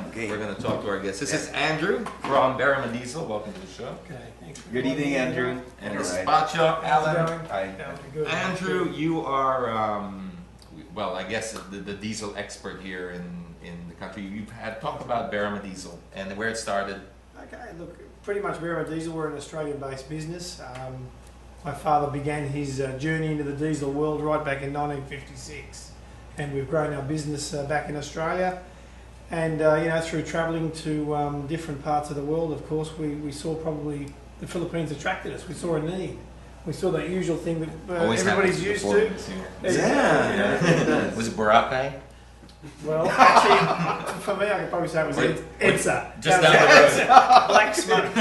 Okay. We're going to talk to our guest. This is Andrew from Berrima Diesel. Welcome to the show. Okay, thanks. Good evening, Andrew. And this is Alright. Pacho, How's it Alan. going? Hi. Good. Andrew, you are, well, I guess the diesel expert here in the country. You've had talked about Berrima Diesel and where it started. Okay, look, pretty much Berrima Diesel, we're an Australian-based business. My father began his journey into the diesel world right back in 1956, and we've grown our business back in Australia. And through travelling to different parts of the world, of course, we saw probably the Philippines attracted us. We saw a need. We saw that usual thing that Always everybody's happens used to. before. Yeah. Was it Boracay? Well, actually, for me, I could probably say it was EDSA. Just down the road. Black smoke.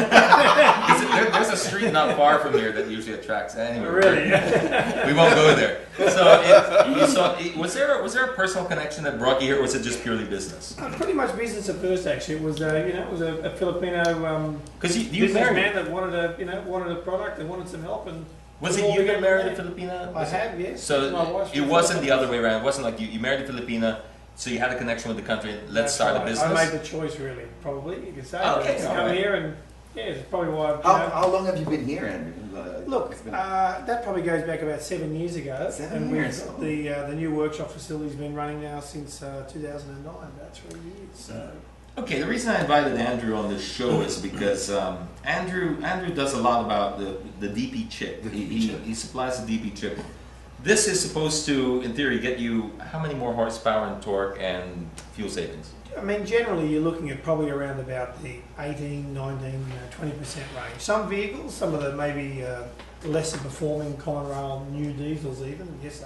There's a street not far from here that usually attracts anyway. Really? We won't go there. So, was there a personal connection that brought you here, or was it just purely business? Pretty much business at first. Actually, it was a Filipino Because you businessman married. that wanted a product and wanted some help. And Was put it all you that together married there. a Filipina? I have, yes. So My wife's it from wasn't the Philippines. other way around. It wasn't like you married a Filipina, so you had a connection with the country. Let's That's start a right. business. I made the choice, really. Probably you could say. Okay, to all come right. here and it's probably why. How long have you been here, Andrew? Look, It's been- that probably goes back about 7 years ago. 7 and years, The new workshop facility's been running now since 2009, about 3 years. So. Okay, the reason I invited Andrew on this show is because Andrew does a lot about the DP chip. The DP chip. He supplies the DP chip. This is supposed to, in theory, get you how many more horsepower and torque and fuel savings? I mean, generally you're looking at probably around about the 18, 19, 20% range. Some vehicles, some of the maybe lesser performing common rail new diesels even, yes,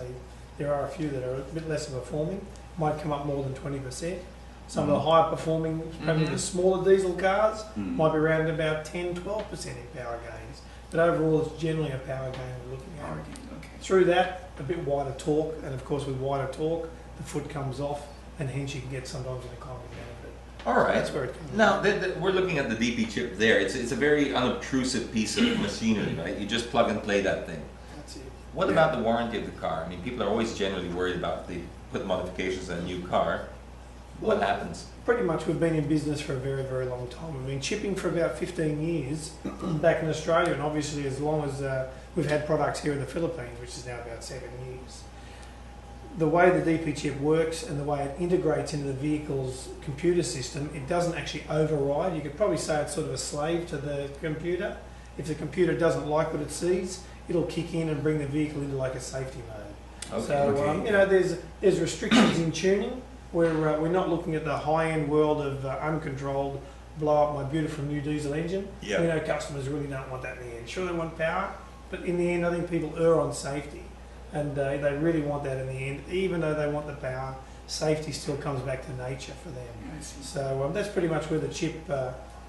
there are a few that are a bit lesser performing, might come up more than 20%. Some of the higher performing, probably the smaller diesel cars, might be around about 10, 12% in power gains. But overall, it's generally a power gain we're looking at. Okay. Through that, a bit wider torque, and of course with wider torque, the foot comes off, and hence you can get sometimes an economy benefit. All right. That's where it comes Now, we're looking at the DP chip there. It's a very unobtrusive piece of machinery, right? You just plug and play that thing. That's it. What about the warranty of the car? I mean, people are always generally worried about the put modifications on a new car. What happens? Pretty much we've been in business for a very, very long time. We've been chipping for about 15 years back in Australia, and obviously as long as we've had products here in the Philippines, which is now about 7 years. The way the DP chip works and the way it integrates into the vehicle's computer system, it doesn't actually override. You could probably say it's sort of a slave to the computer. If the computer doesn't like what it sees, it'll kick in and bring the vehicle into like a safety mode. Okay. So there's restrictions in tuning. We're not looking at the high-end world of uncontrolled, blow up my beautiful new diesel engine. Yeah. We know customers really don't want that in the end. Sure, they want power, but in the end, I think people err on safety, and they really want that in the end. Even though they want the power, safety still comes back to nature for them. I see. So that's pretty much where the chip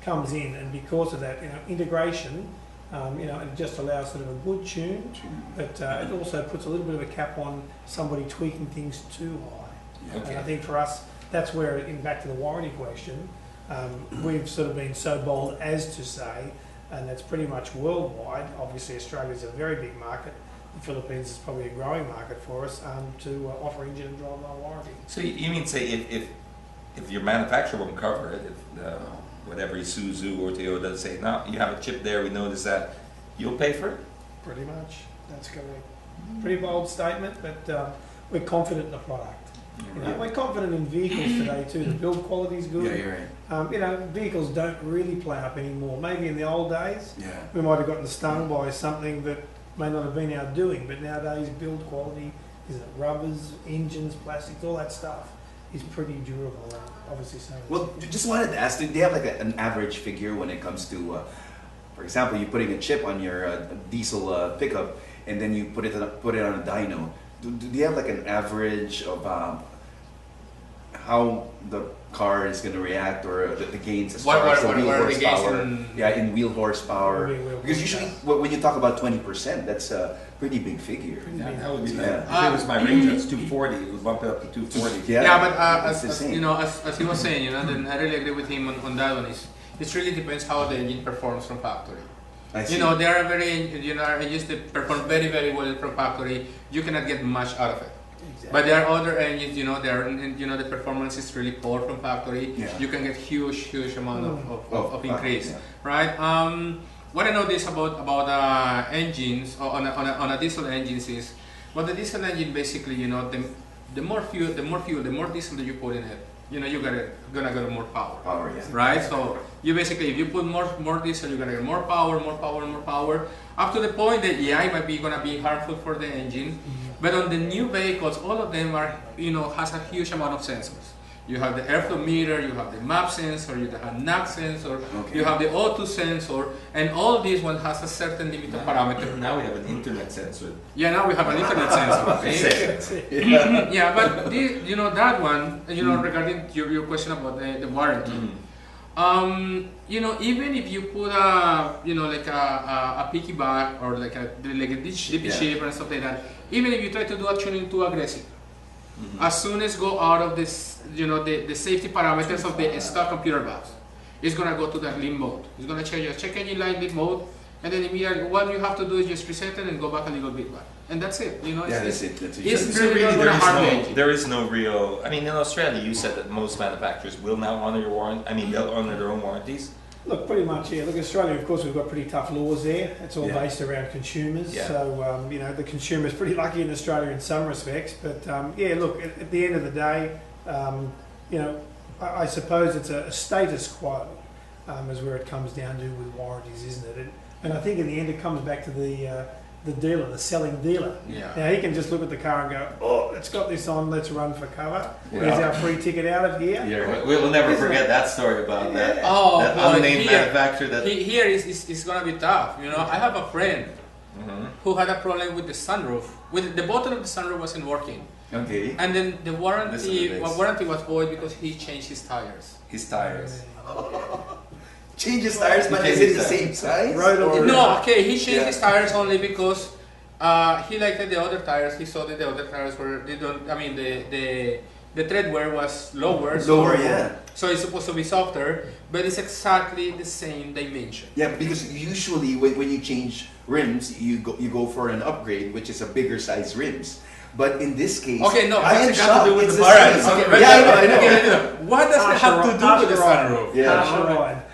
comes in, and because of that, integration, it just allows sort of a good tune, but it also puts a little bit of a cap on somebody tweaking things too high. Okay. And I think for us, that's where, back to the warranty question, we've sort of been so bold as to say, and that's pretty much worldwide. Obviously, Australia is a very big market. The Philippines is probably a growing market for us to offer engine and driveline warranty. So you mean say if your manufacturer won't cover it, if whatever Isuzu or Toyota say, no, you have a chip there, we notice that, you'll pay for it? Pretty much, that's correct. Pretty bold statement, but we're confident in the product. We're confident in vehicles today too. The build quality is good. Yeah, you're right. Vehicles don't really play up anymore. Maybe in the old days, Yeah. we might have gotten stung by something that may not have been our doing, but nowadays build quality, is it rubbers, engines, plastics, all that stuff is pretty durable. And obviously, so. Well, just wanted to ask, do they have like an average figure when it comes to, for example, you're putting a chip on your diesel pickup, and then you put it on a dyno. Do you have like an average of how the car is going to react, or the gains as far as the wheel horsepower? In wheel horsepower. Because usually when you talk about 20%, that's a pretty big figure. That would be Yeah. If it was my range, that's 240. It would bump it up to 240. Yeah, Yeah, but it's the as same. you know, as he was saying, then I really agree with him on that one. It really depends how the engine performs from factory. I see. There are engines that perform very, very well from factory. You cannot get much out of it. But there are other engines, the performance is really poor from factory. Yeah. You can get huge amount of increase, yeah. right? What I noticed about engines or on a diesel engines is, well, the diesel engine basically, the more fuel, the more diesel that you put in it, you're gonna get more power. Power, yeah. Right? So you basically, if you put more diesel, you're gonna get more power, up to the point that it might be gonna be harmful for the engine. But on the new vehicles, all of them are, has a huge amount of sensors. You have the airflow meter, you have the map sensor, you have NAC sensor, you have the O2 sensor, and all of these one has a certain limit of parameter. Now we have an internet sensor. Yeah, now we have an internet sensor. Okay? Yeah, but that one, regarding your question about the warranty, even if you put like a piggyback or like a DP shaper and stuff like that, even if you try to do a tuning too aggressive, as soon as go out of this, the safety parameters of the stock computer box, it's gonna go to that limp mode. It's gonna change your check engine light limp mode, and then immediately what you have to do is just reset it and go back a little bit back, and that's it. That's it. It's really not gonna harm the engine. There is no real. I mean, in Australia, you said that most manufacturers will now honor your warrant. I mean, they'll honor their own warranties. Look, pretty much, yeah. Look, Australia, of course, we've got pretty tough laws there. It's all based around consumers. Yeah. So, the consumer's pretty lucky in Australia in some respects. But, look, at the end of the day, I suppose it's a status quo is where it comes down to with warranties, isn't it? And I think in the end it comes back to the dealer, the selling dealer. Yeah. Now, he can just look at the car and go, oh, it's got this on, let's run for cover. Yeah. Here's our free ticket out of here. Yeah, we'll never forget that story about that. Oh, that unnamed manufacturer. That here is gonna be tough. I have a friend who had a problem with the sunroof. With the bottom of the sunroof wasn't working. Okay. And then the warranty was void because he changed his tires. His tires. Change his tires, but is it the same size? He changed his tires only because he liked the other tires. He saw that the other tires the tread wear was lower. So it's supposed to be softer, but it's exactly the same dimension. Yeah, because usually when you change rims, you go for an upgrade, which is a bigger size rims. But in this case, I am shocked. to do with It's the I know. What does it have to do with the sunroof?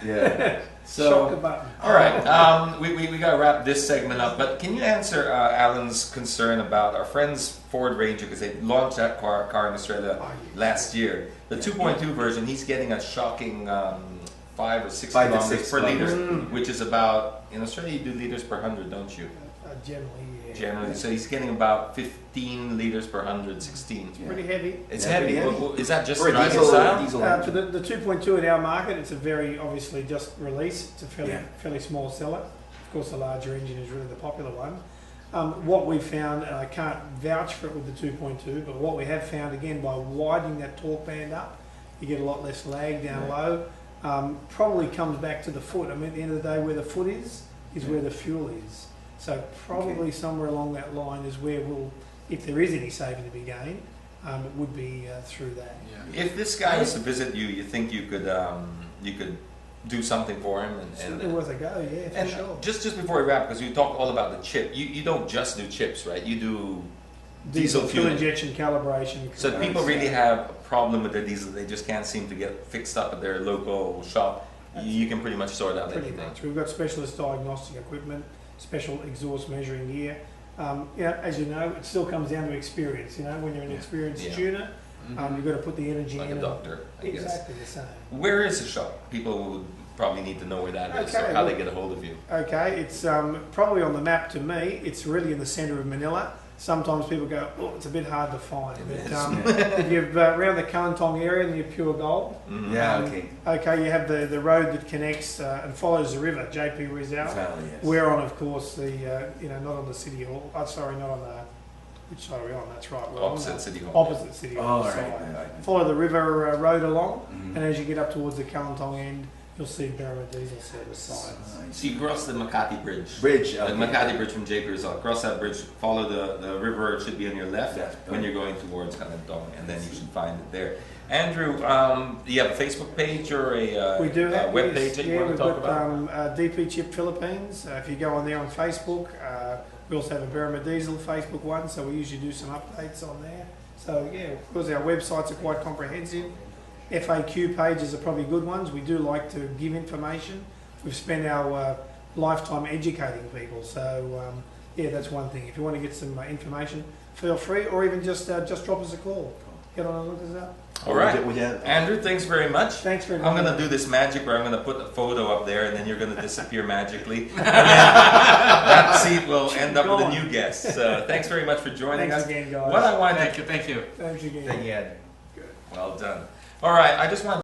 Yeah. So, all right, we got to wrap this segment up. But can you answer Alan's concern about our friend's Ford Ranger, because they launched that car in Australia last year. The 2.2 version, he's getting a shocking 5 or 6 kilometers per liter, which is about, in Australia you do liters per 100, don't you? Generally, yeah. Generally, so he's getting about 15 liters per 100, 16. It's pretty heavy. It's heavy. Is that just for driving style? For the 2.2 in our market, it's a very obviously just release. It's a fairly small seller. Of course, the larger engine is really the popular one. What we've found, and I can't vouch for it with the 2.2, but what we have found again by widening that torque band up, you get a lot less lag down low. Probably comes back to the foot. I mean, at the end of the day, where the foot is where the fuel is. So probably somewhere along that line is where we'll, if there is any saving to be gained, it would be through that. Yeah. If this guy was to visit you, you think you could do something for him? Certainly worth a go, yeah, for sure. Just before we wrap, because we talked all about the chip, you don't just do chips, right? You do diesel fuel tuning. injection calibration. So people really have a problem with their diesel, they just can't seem to get fixed up at their local shop. You can pretty much sort out pretty anything. much. We've got specialist diagnostic equipment, special exhaust measuring gear. As you know, it still comes down to experience. When you're an experienced tuner, you've got to put the energy like in. Like a doctor, I guess. Exactly the same. Where is the shop? People would probably need to know where that is, or how they get a hold of you. Okay, it's probably on the map to me. It's really in the centre of Manila. Sometimes people go, oh, it's a bit hard to find. But if you're around the Kalimpong area and you're pure gold, okay, you have the road that connects and follows the river, JP Rizal. We're on, of course, the not on the City Hall. Sorry, not on the. Which side are we on? That's right. We're opposite City Hall. Opposite City Hall. Right. Follow the river road along, and as you get up towards the Kalimpong end, you'll see Berrima diesel service signs. So you cross the Makati Bridge. The Makati Bridge from JP Rizal. Cross that bridge, follow the river, it should be on your left when you're going towards Kalimpong, and then you should find it there. Andrew, do you have a Facebook page or a we do have, web page that you want to talk about? DP Chip Philippines. If you go on there on Facebook, we also have a Berrima Diesel Facebook one, so we usually do some updates on there. So yeah, because our websites are quite comprehensive, FAQ pages are probably good ones. We do like to give information. We've spent our lifetime educating people. So yeah, that's one thing. If you want to get some information, feel free, or even just drop us a call. Get on and look us up. All right. Would you- Andrew, thanks very much. Thanks very I'm much. going to do this magic where I'm going to put a photo up there and then you're going to disappear magically. And then that seat will end up with a new guest. So thanks very much for joining Thanks us. again, guys. What I wanted Thank you. Thanks again. to... Well done. All right, I just want